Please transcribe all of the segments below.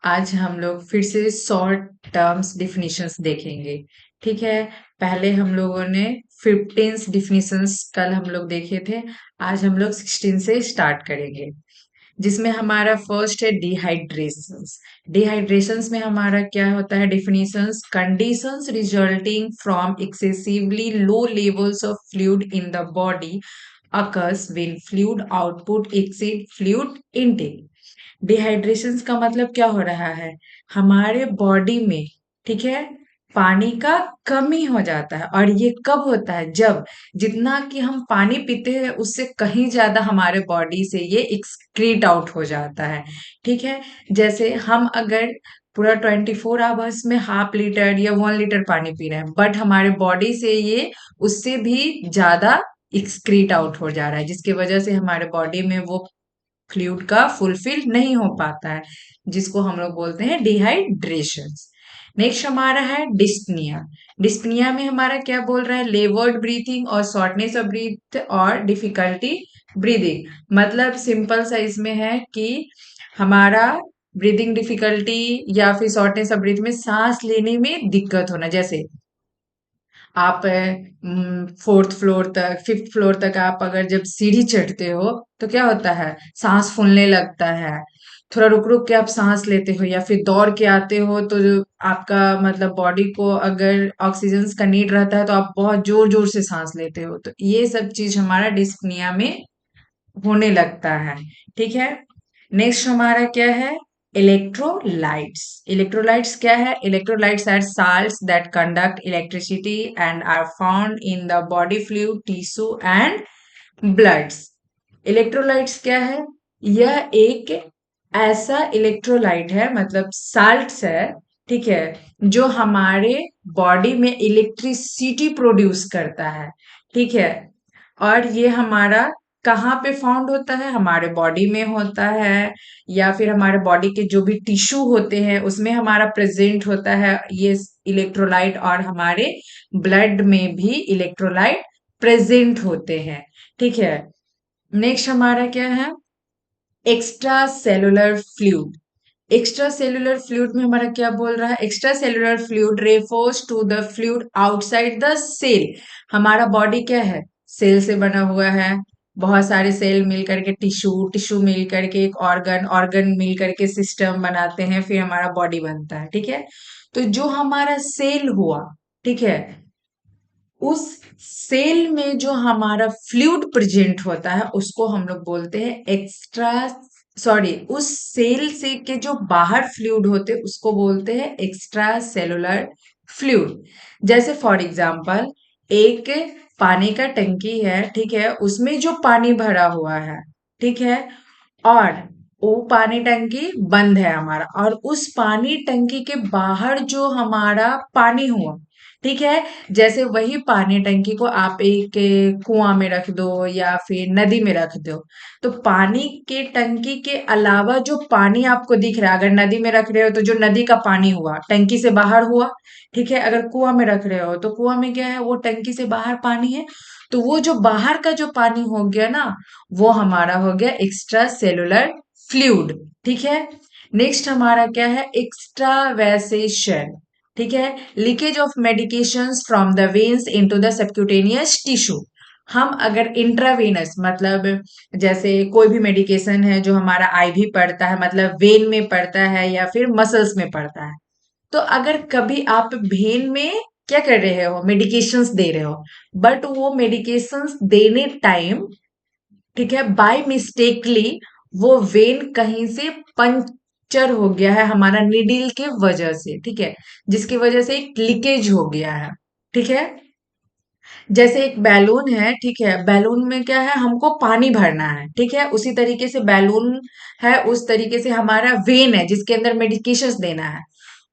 आज हम लोग फिर से शॉर्ट टर्म्स डिफिनीशंस देखेंगे। ठीक है। पहले हम लोगों ने 15 डिफिनीशंस कल हम लोग देखे थे। आज हम लोग 16 से स्टार्ट करेंगे, जिसमें हमारा फर्स्ट है डिहाइड्रेशंस। डिहाइड्रेशंस में हमारा क्या होता है definitions: conditions resulting from excessively low levels of fluid in the body occurs when fluid output exceed fluid intake। Dehydration का मतलब क्या हो रहा है, हमारे बॉडी में, ठीक है, पानी का कमी हो जाता है। और ये कब होता है, जब जितना कि हम पानी पीते हैं उससे कहीं ज्यादा हमारे बॉडी से ये एक्सक्रीट आउट हो जाता है। ठीक है। जैसे हम अगर पूरा 24 आवर्स में हाफ लीटर या 1 लीटर पानी पी रहे हैं, बट हमारे बॉडी से ये उससे भी ज्यादा एक्सक्रीट आउट हो जा रहा है, जिसकी वजह से हमारे बॉडी में वो फ्लूइड का फुलफिल नहीं हो पाता है, जिसको हम लोग बोलते हैं डिहाइड्रेशन। नेक्स्ट हमारा है डिस्पनिया। डिस्पनिया में हमारा क्या बोल रहा है, लेवर्ड ब्रीथिंग और शॉर्टनेस ऑफ ब्रीथ और डिफिकल्टी ब्रीदिंग। मतलब सिंपल सा इसमें है कि हमारा ब्रीदिंग डिफिकल्टी या फिर शॉर्टनेस ऑफ ब्रीथ में सांस लेने में दिक्कत होना। जैसे आप 4th फ्लोर तक, 5th फ्लोर तक आप अगर जब सीढ़ी चढ़ते हो तो क्या होता है, सांस फूलने लगता है। थोड़ा रुक रुक के आप सांस लेते हो, या फिर दौड़ के आते हो तो जो आपका मतलब बॉडी को अगर ऑक्सीजन का नीड रहता है तो आप बहुत जोर जोर से सांस लेते हो, तो ये सब चीज हमारा डिस्पनिया में होने लगता है। ठीक है। नेक्स्ट हमारा क्या है, इलेक्ट्रोलाइट्स। इलेक्ट्रोलाइट्स क्या है, electrolytes are salts that conduct electricity and are found in the body fluid, tissue and bloods. Electrolytes क्या है, यह एक ऐसा इलेक्ट्रोलाइट है, मतलब साल्ट्स है, ठीक है, जो हमारे बॉडी में इलेक्ट्रिसिटी प्रोड्यूस करता है। ठीक है। और ये हमारा कहाँ पे फाउंड होता है, हमारे बॉडी में होता है, या फिर हमारे बॉडी के जो भी टिश्यू होते हैं उसमें हमारा प्रेजेंट होता है ये इलेक्ट्रोलाइट, और हमारे ब्लड में भी इलेक्ट्रोलाइट प्रेजेंट होते हैं। ठीक है। नेक्स्ट हमारा क्या है, extracellular fluid. Extracellular fluid में हमारा क्या बोल रहा है, extracellular fluid refers to the fluid outside the cell. हमारा बॉडी क्या है, सेल से बना हुआ है। बहुत सारे सेल मिल करके टिश्यू, टिश्यू मिल करके एक ऑर्गन, ऑर्गन मिल करके सिस्टम बनाते हैं, फिर हमारा बॉडी बनता है। ठीक है। तो जो हमारा सेल हुआ, ठीक है, उस सेल में जो हमारा फ्लूइड प्रेजेंट होता है उसको हम लोग बोलते हैं एक्स्ट्रा, सॉरी, उस सेल से के जो बाहर फ्लूइड होते हैं उसको बोलते हैं एक्स्ट्रा सेलुलर फ्लूइड। जैसे फॉर एग्जांपल, एक पानी का टंकी है, ठीक है, उसमें जो पानी भरा हुआ है, ठीक है, और वो पानी टंकी बंद है हमारा, और उस पानी टंकी के बाहर जो हमारा पानी हुआ, ठीक है, जैसे वही पानी टंकी को आप एक कुआं में रख दो या फिर नदी में रख दो, तो पानी के टंकी के अलावा जो पानी आपको दिख रहा है, अगर नदी में रख रहे हो तो जो नदी का पानी हुआ टंकी से बाहर हुआ, ठीक है, अगर कुआं में रख रहे हो तो कुआं में क्या है, वो टंकी से बाहर पानी है, तो वो जो बाहर का जो पानी हो गया ना, वो हमारा हो गया एक्स्ट्रा सेलुलर फ्लूइड। ठीक है। नेक्स्ट हमारा क्या है, एक्स्ट्रावेसेशन। ठीक है, leakage of medications from the veins into the subcutaneous tissue. हम अगर इंट्रावेनस, मतलब जैसे कोई भी मेडिकेशन है जो हमारा आईवी पड़ता है, मतलब वेन में पड़ता है या फिर मसल्स में पड़ता है, तो अगर कभी आप वेन में क्या कर रहे हो, मेडिकेशंस दे रहे हो, बट वो मेडिकेशंस देने टाइम, ठीक है, बाय मिस्टेकली वो वेन कहीं से पंचर हो गया है हमारा नीडल के वजह से, ठीक है, जिसकी वजह से एक लीकेज हो गया है। ठीक है। जैसे एक बैलून है, ठीक है, बैलून में क्या है, हमको पानी भरना है, ठीक है, उसी तरीके से बैलून है, उस तरीके से हमारा वेन है जिसके अंदर मेडिकेशन देना है।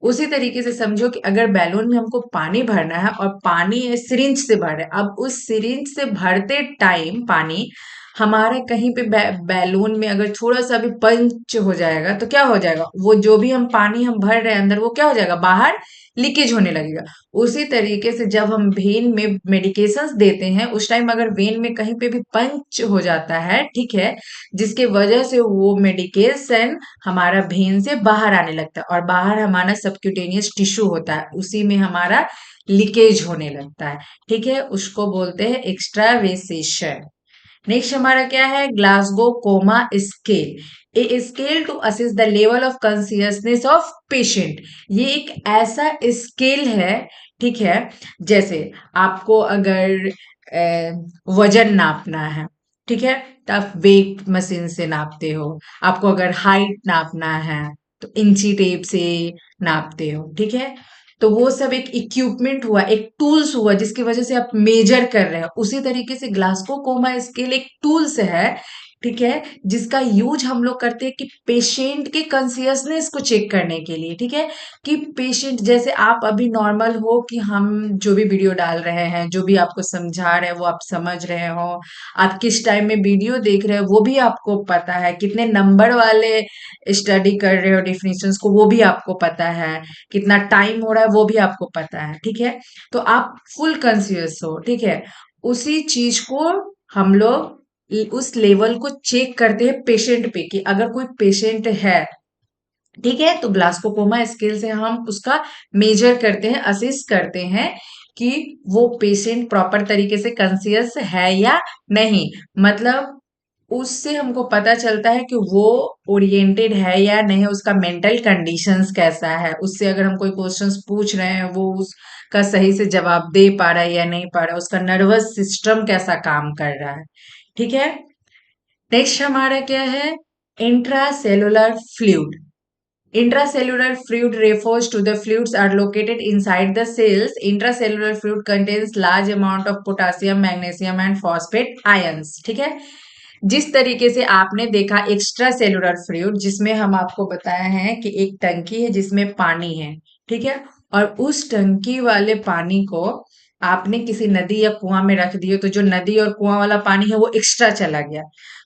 उसी तरीके से समझो कि अगर बैलून में हमको पानी भरना है और पानी सिरिंज से भर रहे हैं, अब उस सिरिंज से भरते टाइम पानी हमारे कहीं पे बैलून में अगर थोड़ा सा भी पंच हो जाएगा तो क्या हो जाएगा, वो जो भी हम पानी हम भर रहे हैं अंदर वो क्या हो जाएगा, बाहर लीकेज होने लगेगा। उसी तरीके से जब हम वेन में मेडिकेशंस देते हैं उस टाइम अगर वेन में कहीं पे भी पंच हो जाता है, ठीक है, जिसके वजह से वो मेडिकेशन हमारा वेन से बाहर आने लगता है और बाहर हमारा सबक्यूटेनियस टिश्यू होता है, उसी में हमारा लीकेज होने लगता है, ठीक है, उसको बोलते हैं एक्स्ट्रावेसेशन। नेक्स्ट हमारा क्या है, Glasgow coma scale, a scale to assess the level of consciousness of patient. ये एक ऐसा स्केल है, ठीक है, जैसे आपको अगर वजन नापना है, ठीक है, तो आप वेट मशीन से नापते हो। आपको अगर हाइट नापना है तो इंची टेप से नापते हो, ठीक है। तो वो सब एक इक्विपमेंट हुआ, एक टूल्स हुआ जिसकी वजह से आप मेजर कर रहे हो। उसी तरीके से ग्लासगो कोमा स्केल एक टूल्स है, ठीक है, जिसका यूज हम लोग करते हैं कि पेशेंट के कॉन्सियसनेस को चेक करने के लिए, ठीक है, कि पेशेंट जैसे आप अभी नॉर्मल हो कि हम जो भी वीडियो डाल रहे हैं, जो भी आपको समझा रहे हैं वो आप समझ रहे हो, आप किस टाइम में वीडियो देख रहे हो वो भी आपको पता है, कितने नंबर वाले स्टडी कर रहे हो डिफिनीशंस को वो भी आपको पता है, कितना टाइम हो रहा है वो भी आपको पता है, ठीक है, तो आप फुल कॉन्सियस हो, ठीक है। उसी चीज को हम लोग उस लेवल को चेक करते हैं पेशेंट पे कि अगर कोई पेशेंट है, ठीक है, तो ग्लासकोकोमा स्केल से हम उसका मेजर करते हैं, असेस करते हैं कि वो पेशेंट प्रॉपर तरीके से कॉन्सियस है या नहीं। मतलब उससे हमको पता चलता है कि वो ओरिएंटेड है या नहीं, उसका मेंटल कंडीशंस कैसा है, उससे अगर हम कोई क्वेश्चंस पूछ रहे हैं वो उसका सही से जवाब दे पा रहा है या नहीं पा रहा है, उसका नर्वस सिस्टम कैसा काम कर रहा है, ठीक है। नेक्स्ट हमारा क्या है, intracellular fluid. Intracellular fluid refers to the fluids are located inside the cells. Intracellular fluid contains large amount of potassium, magnesium and phosphate ions. ठीक है, जिस तरीके से आपने देखा एक्स्ट्रा सेलुलर फ्लूइड, जिसमें हम आपको बताया है कि एक टंकी है जिसमें पानी है, ठीक है, और उस टंकी वाले पानी को आपने किसी नदी या कुआं में रख दिए तो जो नदी और कुआं वाला पानी है वो एक्स्ट्रा चला गया।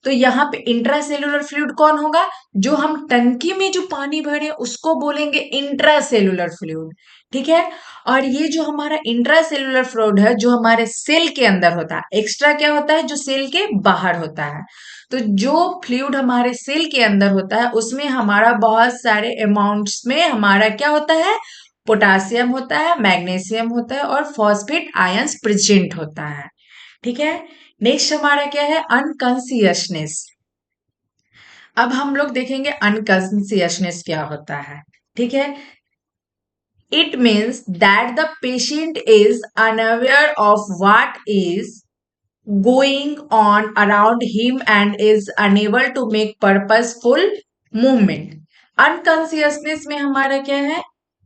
तो यहाँ पे इंट्रासेलुलर फ्लूइड कौन होगा, जो हम टंकी में जो पानी भरे उसको बोलेंगे इंट्रासेलुलर फ्लूइड, ठीक है। और ये जो हमारा इंट्रासेलुलर फ्लूइड है जो हमारे सेल के अंदर होता है, एक्स्ट्रा क्या होता है, जो सेल के बाहर होता है। तो जो फ्लूइड हमारे सेल के अंदर होता है उसमें हमारा बहुत सारे अमाउंट्स में हमारा क्या होता है, पोटासियम होता है, मैग्नीशियम होता है और फॉस्फेट आयंस प्रेजेंट होता है, ठीक है। नेक्स्ट हमारा क्या है, अनकॉन्सियसनेस। अब हम लोग देखेंगे अनकॉन्सियसनेस क्या होता है, ठीक है। It means that the patient is unaware of what is going on around him and is unable to make purposeful movement. Unconsciousness में हमारा क्या है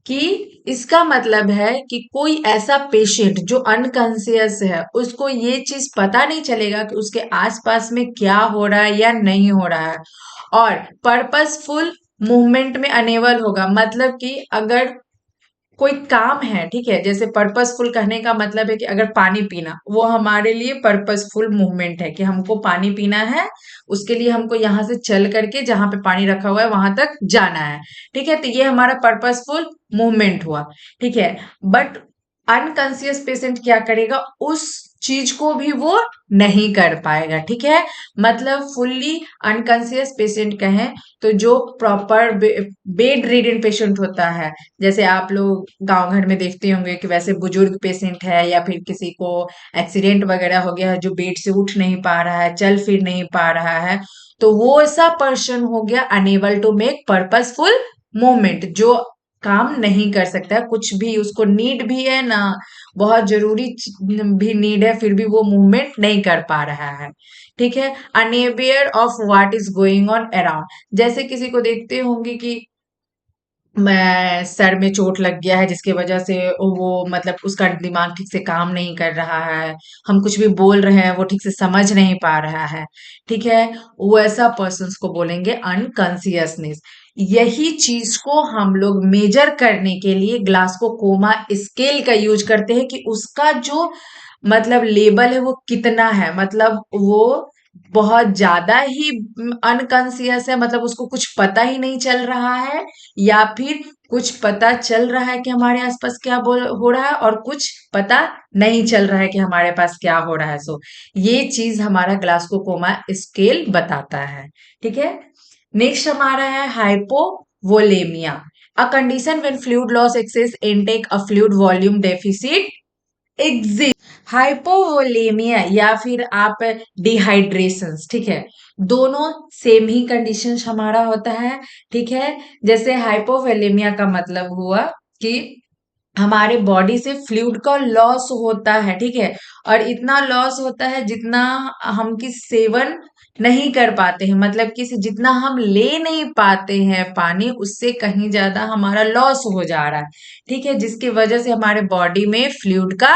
कि इसका मतलब है कि कोई ऐसा पेशेंट जो अनकॉन्सियस है उसको ये चीज पता नहीं चलेगा कि उसके आसपास में क्या हो रहा है या नहीं हो रहा है, और पर्पसफुल मूवमेंट में अनेबल होगा। मतलब कि अगर कोई काम है, ठीक है, जैसे पर्पसफुल कहने का मतलब है कि अगर पानी पीना वो हमारे लिए पर्पसफुल मूवमेंट है कि हमको पानी पीना है, उसके लिए हमको यहाँ से चल करके जहां पे पानी रखा हुआ है वहां तक जाना है, ठीक है, तो ये हमारा पर्पसफुल मूवमेंट हुआ, ठीक है। बट अनकॉन्सियस पेशेंट क्या करेगा, उस चीज को भी वो नहीं कर पाएगा, ठीक है। मतलब फुल्ली अनकॉन्सियस पेशेंट कहें तो जो प्रॉपर बेड रिडन पेशेंट होता है, जैसे आप लोग गांव घर में देखते होंगे कि वैसे बुजुर्ग पेशेंट है या फिर किसी को एक्सीडेंट वगैरह हो गया है जो बेड से उठ नहीं पा रहा है, चल फिर नहीं पा रहा है, तो वो ऐसा पर्सन हो गया unable to make purposeful movement, जो काम नहीं कर सकता है, कुछ भी उसको नीड भी है ना, बहुत जरूरी भी नीड है, फिर भी वो मूवमेंट नहीं कर पा रहा है, ठीक है। Unaware of what is going on around, जैसे किसी को देखते होंगे कि मैं सर में चोट लग गया है जिसकी वजह से वो मतलब उसका दिमाग ठीक से काम नहीं कर रहा है, हम कुछ भी बोल रहे हैं वो ठीक से समझ नहीं पा रहा है, ठीक है, वैसा पर्सन्स को बोलेंगे अनकॉन्सियसनेस। यही चीज को हम लोग मेजर करने के लिए ग्लास को कोमा स्केल का यूज करते हैं कि उसका जो मतलब लेवल है वो कितना है, मतलब वो बहुत ज्यादा ही अनकॉन्शियस है, मतलब उसको कुछ पता ही नहीं चल रहा है, या फिर कुछ पता चल रहा है कि हमारे आसपास क्या हो रहा है और कुछ पता नहीं चल रहा है कि हमारे पास क्या हो रहा है। सो ये चीज हमारा ग्लास्कोकोमा स्केल बताता है। ठीक है, नेक्स्ट हमारा है hypovolaemia, a condition when fluid loss excess intake a fluid volume deficit exist. Hypovolaemia या फिर आप डिहाइड्रेशन, ठीक है, दोनों सेम ही कंडीशंस हमारा होता है। ठीक है, जैसे हाइपोवोलेमिया का मतलब हुआ कि हमारे बॉडी से फ्लूइड का लॉस होता है, ठीक है, और इतना लॉस होता है जितना हम की सेवन नहीं कर पाते हैं, मतलब कि जितना हम ले नहीं पाते हैं पानी, उससे कहीं ज्यादा हमारा लॉस हो जा रहा है। ठीक है, जिसकी वजह से हमारे बॉडी में फ्लूइड का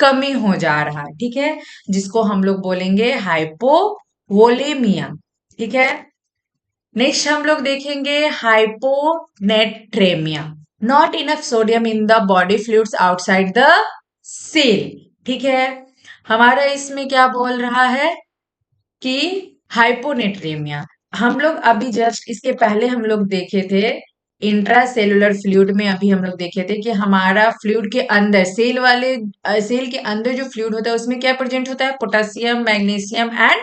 कमी हो जा रहा है। ठीक है, जिसको हम लोग बोलेंगे हाइपोवोलेमिया। ठीक है, नेक्स्ट हम लोग देखेंगे hyponatraemia, not enough sodium in the body fluids outside the cell. ठीक है, हमारा इसमें क्या बोल रहा है कि हाइपोनेट्रेमिया, हम लोग अभी जस्ट इसके पहले हम लोग देखे थे इंट्रा सेलुलर फ्लूइड में, अभी हम लोग देखे थे कि हमारा फ्लूइड के अंदर सेल के अंदर जो फ्लूइड होता है उसमें क्या प्रेजेंट होता है, potassium, magnesium and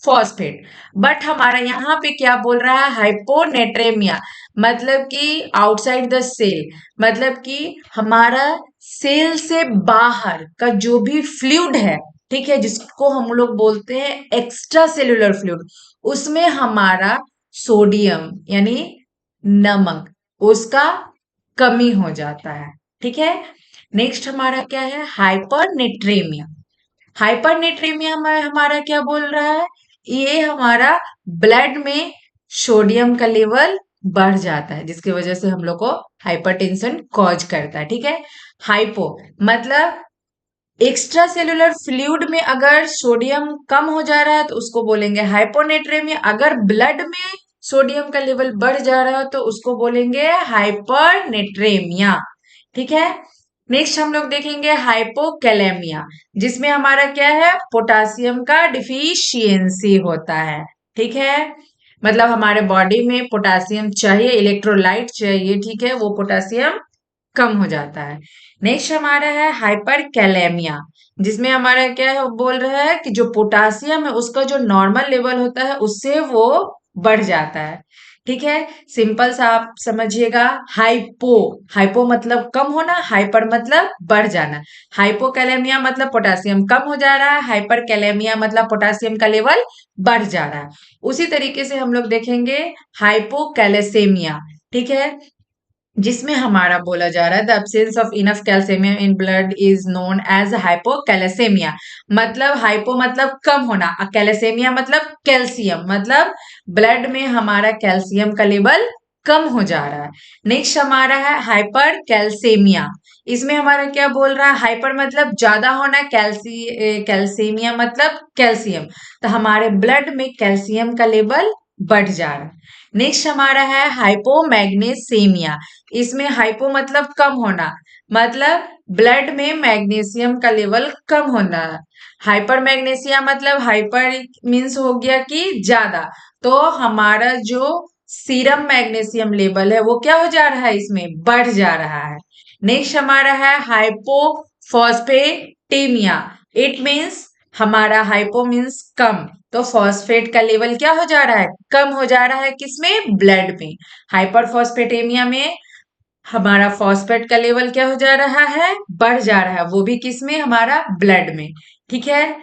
phosphate. But हमारा यहाँ पे क्या बोल रहा है, हाइपोनेट्रेमिया, मतलब कि आउटसाइड द सेल, मतलब कि हमारा सेल से बाहर का जो भी फ्लूइड है, ठीक है, जिसको हम लोग बोलते हैं एक्स्ट्रा सेलुलर फ्लूइड, उसमें हमारा सोडियम यानी नमक, उसका कमी हो जाता है। ठीक है, नेक्स्ट हमारा क्या है, हाइपरनेट्रेमिया। हाइपरनेट्रेमिया में हमारा क्या बोल रहा है, ये हमारा ब्लड में सोडियम का लेवल बढ़ जाता है, जिसकी वजह से हम लोग को हाइपरटेंशन कॉज करता है। ठीक है, हाइपो मतलब एक्स्ट्रा सेलुलर फ्लूइड में अगर सोडियम कम हो जा रहा है तो उसको बोलेंगे हाइपोनेट्रेमिया, अगर ब्लड में सोडियम का लेवल बढ़ जा रहा है तो उसको बोलेंगे हाइपरनेट्रेमिया। ठीक है, नेक्स्ट हम लोग देखेंगे हाइपोकैलेमिया, जिसमें हमारा क्या है, पोटासियम का डिफिशियंसी होता है। ठीक है, मतलब हमारे बॉडी में पोटासियम चाहिए, इलेक्ट्रोलाइट चाहिए, ठीक है, वो पोटासियम कम हो जाता है। नेक्स्ट हमारा है हाइपर कैलेमिया, जिसमें हमारा क्या है, बोल रहा है कि जो पोटासियम है उसका जो नॉर्मल लेवल होता है उससे वो बढ़ जाता है। ठीक है, सिंपल सा आप समझिएगा, हाइपो, हाइपो मतलब कम होना, हाइपर मतलब बढ़ जाना। हाइपोकैलेमिया मतलब पोटासियम कम हो जा रहा है, हाइपर कैलेमिया मतलब पोटासियम का लेवल बढ़ जा रहा है। उसी तरीके से हम लोग देखेंगे हाइपोकैलेसेमिया, ठीक है, जिसमें हमारा बोला जा रहा है the absence of enough calcium in blood is known as hypocalcaemia, मतलब हाइपो मतलब कम होना, कैलेसेमिया मतलब कैल्शियम, मतलब ब्लड में हमारा कैल्शियम का लेवल कम हो जा रहा है। नेक्स्ट हमारा है हाइपर कैल्सेमिया, इसमें हमारा क्या बोल रहा है, हाइपर मतलब ज्यादा होना, कैल्सियमिया मतलब कैल्शियम, तो हमारे ब्लड में कैल्शियम का लेवल बढ़ जा रहा है। नेक्स्ट हमारा है हाइपोमैग्नीसेमिया, इसमें हाइपो मतलब कम होना, मतलब ब्लड में मैग्नीशियम का लेवल कम होना। हाइपर मैग्नीशिया मतलब हाइपर मीन्स हो गया कि ज्यादा, तो हमारा जो सीरम मैग्नीशियम लेवल है वो क्या हो जा रहा है, इसमें बढ़ जा रहा है। नेक्स्ट हमारा है हाइपोफॉस्फेटेमिया, इट मीन्स हमारा हाइपो मीन्स कम, तो फॉस्फेट का लेवल क्या हो जा रहा है, कम हो जा रहा है, किसमें, ब्लड में। हाइपरफॉस्फेटेमिया में हमारा फॉस्फेट का लेवल क्या हो जा रहा है, बढ़ जा रहा है, वो भी किसमें, हमारा ब्लड में। ठीक है,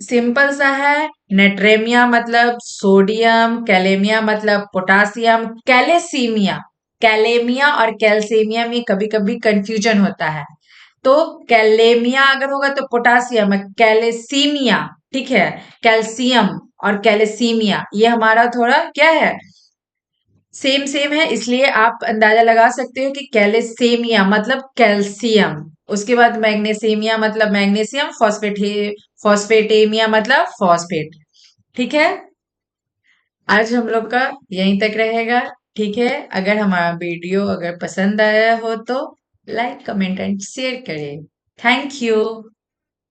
सिंपल सा है, नेट्रेमिया मतलब सोडियम, कैलेमिया मतलब पोटासियम, कैलेसीमिया, कैलेमिया और कैल्सेमिया में कभी कभी कंफ्यूजन होता है, तो कैलेमिया अगर होगा तो पोटासियम है, कैलेसीमिया, ठीक है, कैल्शियम और कैलेसीमिया ये हमारा थोड़ा क्या है, सेम सेम है, इसलिए आप अंदाजा लगा सकते हो कि कैलेसेमिया मतलब कैल्शियम, उसके बाद मैग्नीसेमिया मतलब मैग्नीशियम, फॉस्फेटेमिया मतलब फॉस्फेट। ठीक है, आज हम लोग का यहीं तक रहेगा। ठीक है, अगर हमारा वीडियो अगर पसंद आया हो तो लाइक कमेंट एंड शेयर करें। Thank you.